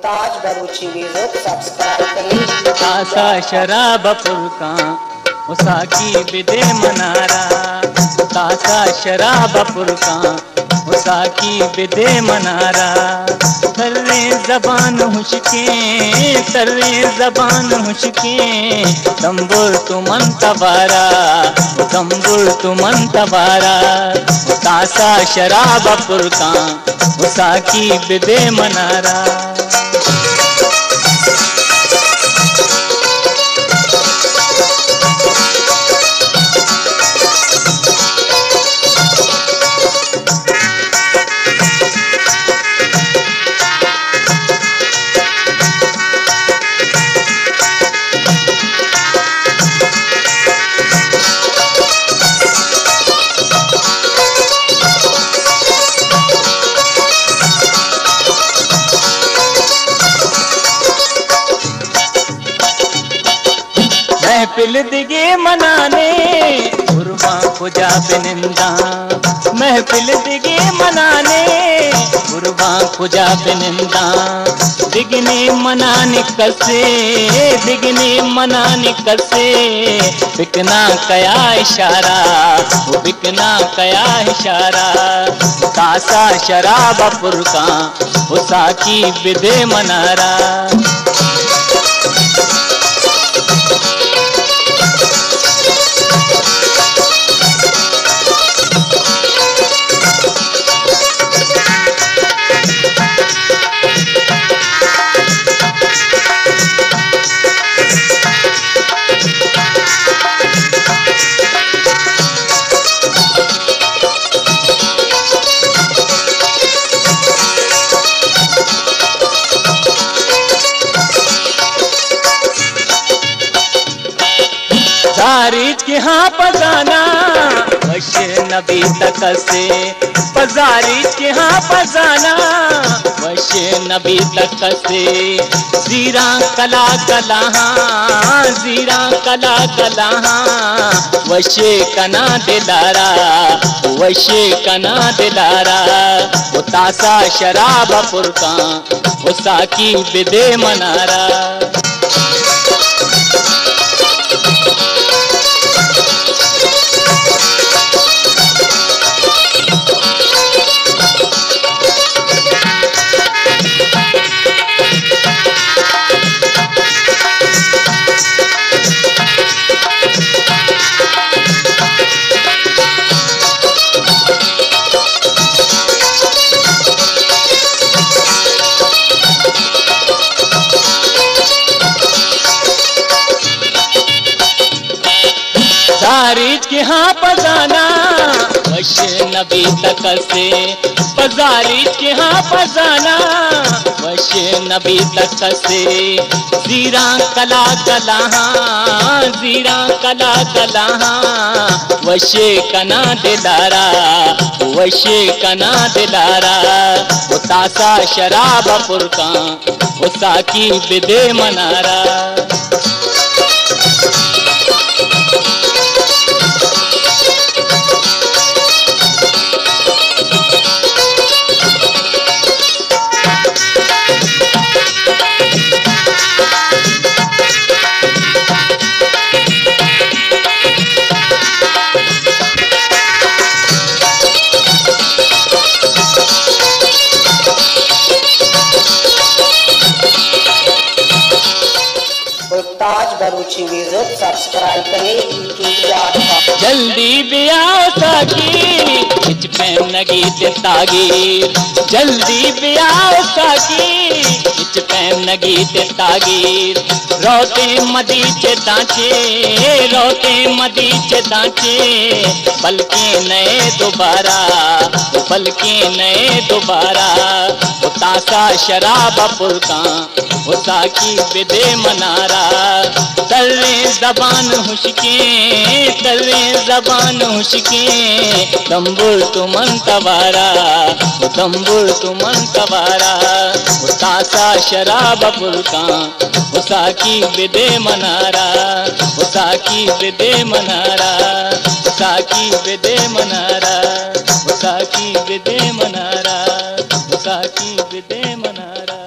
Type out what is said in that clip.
Mumtaz बरूची music subscribe करें। आसा शराब पुरका उसाकी बिदे मनारा, तासा शराब पुरका उसाकी बिदे मनारा। तर्रे जबान हुशके, तर्रे जबान हुशके, तंबुर तुमन तबारा, तंबुर तुमन तबारा। तासा शराब पुरका उसाकी बिदे मनारा। महफिल दिगे मनाने गुरबा खुजा बिनिंदा, महफिल दिगे मनाने गुरबा खुजा बिनिंदा। दिगने मनाने कसे, दिगने मनाने कसे, बिकना कया इशारा, वो बिकना कया इशारा। तासा शराब पुरका उसाकी बिदे मनारा। पजारीज के हाँ पजाना वश नबी तक से, पजारीज के हाँ पजाना वश नबी तक से। जीरा कला कला जीरा कला कला वशे कना दिलारा, वशे कना दिलारा। वो तासा शराब पुरका उसाकी बिदे मनारा। पजारीज के हाँ पजाना वश नबी तक से, पजारीज के हाँ पजाना वश नबी तक से। जीरा कला कला जीरा कला कला वशे कना दिलारा, वशे कना दिलारा। वो तासा शराब पुरका उसाकी बिदे मनारा। मुमताज बरूची म्यूजिक सब्सक्राइब करें। जल्दी ब्याह साकी बिच पैन नगी ते तागीर, जल्दी ब्याह साकी बिच पैन नगी ते तागीर। रोते मदी चे दांचे, रोते मदी चे दांचे, बल्कि नए दोबारा, बल्कि नए दोबारा। वो तासा शराब पुरका उसाकी बिदे मनारा। तर्रे जबान हुशके, तर्रे जबान हुशके, तंबुर तुमन तबारा, तंबुर तुमन तबारा। तासा शराब पुरका उसाकी बिदे मनारा, उसाकी बिदे मनारा, उसाकी बिदे मनारा, उसाकी बिदे मनारा, उसाकी बिदे मनारा।